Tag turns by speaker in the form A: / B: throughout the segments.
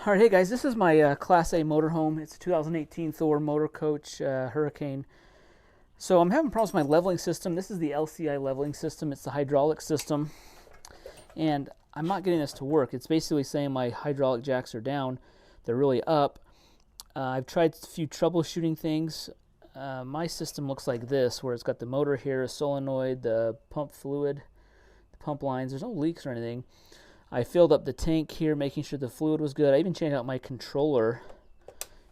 A: Alright, hey guys, this is my Class A motorhome. It's a 2018 Thor Motor Coach Hurricane. So I'm having problems with my leveling system. This is the LCI leveling system. It's the hydraulic system. And I'm not getting this to work. It's basically saying my hydraulic jacks are down. They're really up. I've tried a few troubleshooting things. My system looks like this, where it's got the motor here, a solenoid, the pump fluid, the pump lines. There's no leaks or anything. I filled up the tank here, making sure the fluid was good. I even changed out my controller,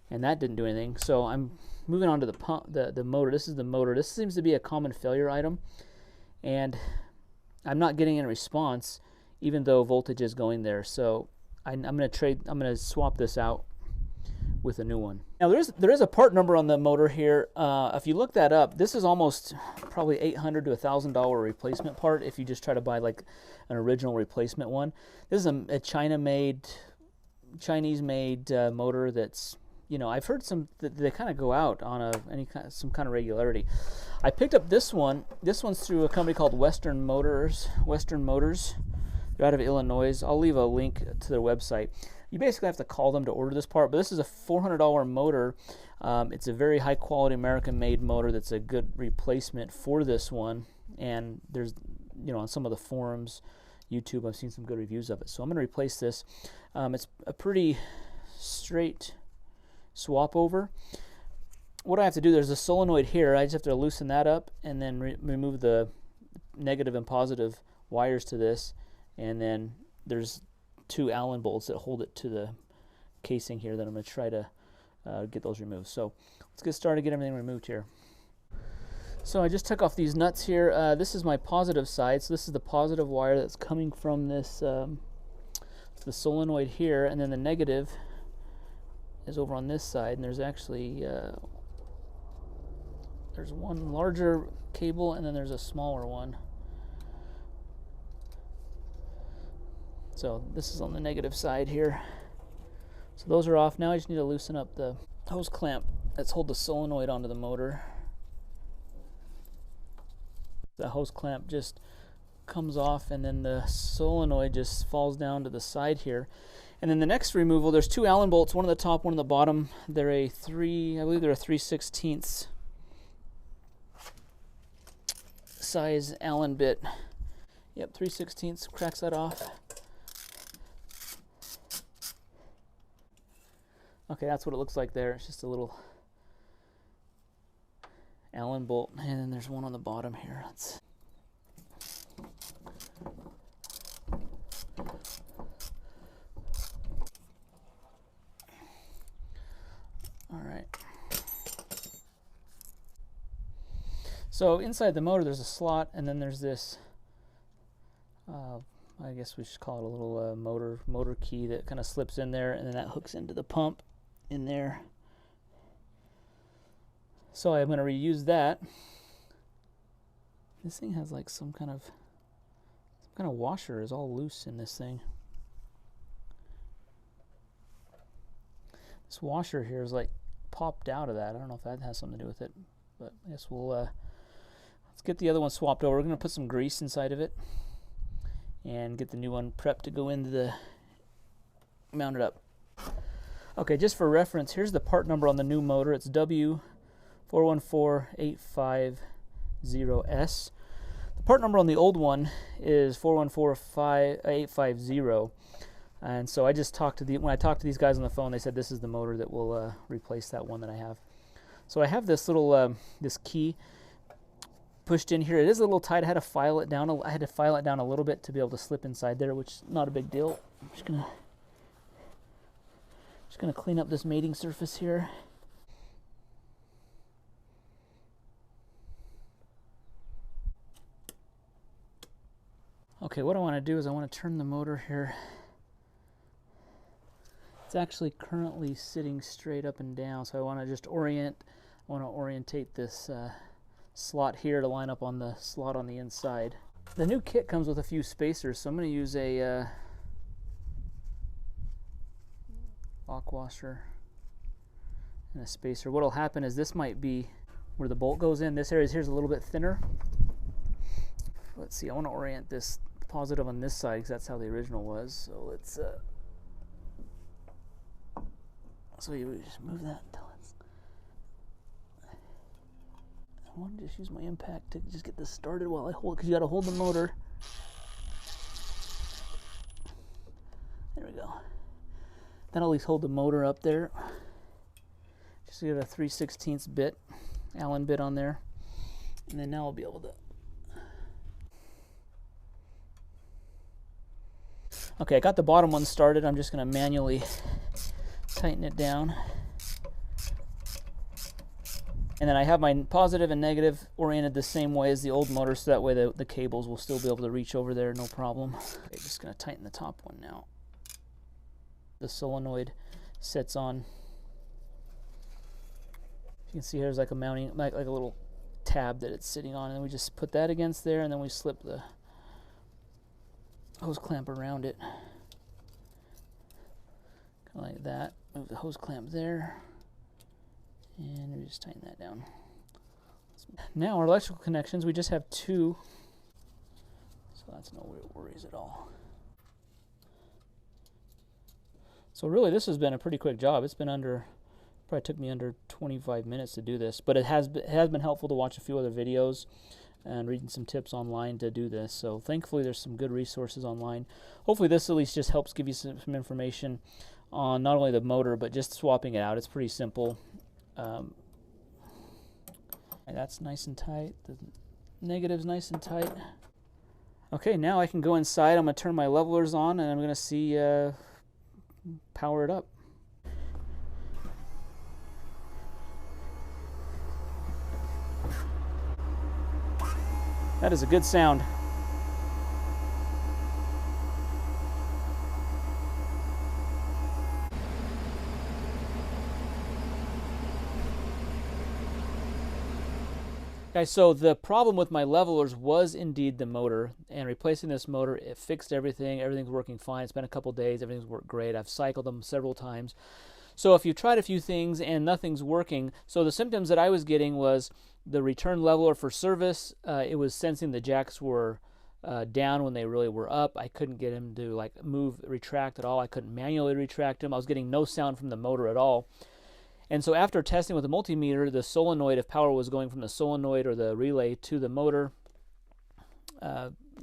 A: and that didn't do anything. So I'm moving on to the pump, the motor. This is the motor. This seems to be a common failure item, and I'm not getting any response, even though voltage is going there. So I'm going to swap this out with a new one. Now there is a part number on the motor here. If you look that up, this is almost probably $800 to $1,000 replacement part if you just try to buy like an original replacement one. This is a Chinese-made motor that's, you know, I've heard they kind of go out on some kind of regularity. I picked up this one. This one's through a company called Western Motors. They're out of Illinois. I'll leave a link to their website. You basically have to call them to order this part, but this is a $400 motor. It's a very high quality American-made motor that's a good replacement for this one. And there's, you know, on some of the forums, YouTube, I've seen some good reviews of it. So I'm going to replace this. It's a pretty straight swap over. What I have to do, there's a solenoid here. I just have to loosen that up and then remove the negative and positive wires to this. And then there's two Allen bolts that hold it to the casing here that I'm going to try to get those removed. So let's get started, get everything removed here. So I just took off these nuts here. This is my positive side. So this is the positive wire that's coming from this the solenoid here, and then the negative is over on this side. And there's actually there's one larger cable and then there's a smaller one. So this is on the negative side here. So those are off. Now I just need to loosen up the hose clamp that's hold the solenoid onto the motor. The hose clamp just comes off and then the solenoid just falls down to the side here. And then the next removal, there's two Allen bolts, one on the top, one on the bottom. They're I believe they're a 3/16 size Allen bit. Yep, 3/16, cracks that off. Okay, that's what it looks like there. It's just a little Allen bolt, and then there's one on the bottom here. All right. So inside the motor, there's a slot, and then there's this. I guess we should call it a little motor key that kind of slips in there, and then that hooks into the pump in there. So I'm going to reuse that. This thing has like some kind of washer is all loose in this thing. This washer here is like popped out of that. I don't know if that has something to do with it, but I guess we'll let's get the other one swapped over. We're going to put some grease inside of it and get the new one prepped to go into the mounted up. Okay, just for reference, here's the part number on the new motor. It's W414850S. The part number on the old one is 414850. And so I just talked to when I talked to these guys on the phone, they said this is the motor that will replace that one that I have. So I have this little this key pushed in here. It is a little tight. I had to file it down. a little bit to be able to slip inside there, which is not a big deal. I'm just gonna clean up this mating surface here. Okay, what I want to do is I want to turn the motor here. It's actually currently sitting straight up and down, so I want to just orientate this slot here to line up on the slot on the inside. The new kit comes with a few spacers, so I'm going to use a lock washer and a spacer. What will happen is this might be where the bolt goes in. This area here's a little bit thinner. Let's see, I want to orient this positive on this side because that's how the original was. So let's So you just move that until it's... I want to just use my impact to just get this started while I hold, because you got to hold the motor. There we go. That'll at least hold the motor up there. Just get a 3/16 bit, Allen bit on there. And then now I'll be able to... Okay, I got the bottom one started. I'm just going to manually tighten it down. And then I have my positive and negative oriented the same way as the old motor, so that way the cables will still be able to reach over there, no problem. Okay, just going to tighten the top one now. The solenoid sits on. You can see there's like a mounting, like a little tab that it's sitting on, and we just put that against there, and then we slip the hose clamp around it. Kind of like that. Move the hose clamp there. And we just tighten that down. Now our electrical connections, we just have 2. So that's no worries at all. So really this has been a pretty quick job. It's been probably took me under 25 minutes to do this. But it has been helpful to watch a few other videos and reading some tips online to do this. So thankfully there's some good resources online. Hopefully this at least just helps give you some information on not only the motor, but just swapping it out. It's pretty simple. And that's nice and tight. The negative's nice and tight. Okay, now I can go inside. I'm going to turn my levelers on, and I'm going to see power it up. That is a good sound. Guys, so the problem with my levelers was indeed the motor, and replacing this motor, it fixed everything. Everything's working fine. It's been a couple days. Everything's worked great. I've cycled them several times. So if you tried a few things and nothing's working, so the symptoms that I was getting was the return leveler for service. It was sensing the jacks were down when they really were up. I couldn't get him to like retract at all. I couldn't manually retract them. I was getting no sound from the motor at all. And so after testing with the multimeter, the solenoid, if power was going from the solenoid or the relay to the motor,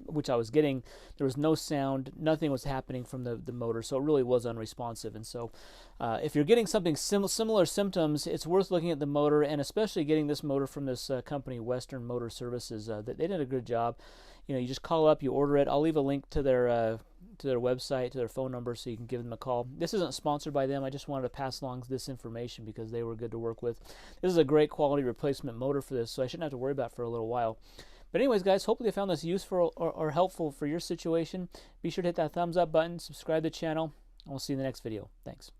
A: which I was getting, there was no sound, nothing was happening from the motor, so it really was unresponsive. And so if you're getting something similar symptoms, it's worth looking at the motor, and especially getting this motor from this company, Western Motor Services. They did a good job. You know, you just call up, you order it. I'll leave a link to their website, to their phone number, so you can give them a call. This isn't sponsored by them. I just wanted to pass along this information because they were good to work with. This is a great quality replacement motor for this, so I shouldn't have to worry about it for a little while. But anyways, guys, hopefully you found this useful or helpful for your situation. Be sure to hit that thumbs up button, subscribe to the channel, and we'll see you in the next video. Thanks.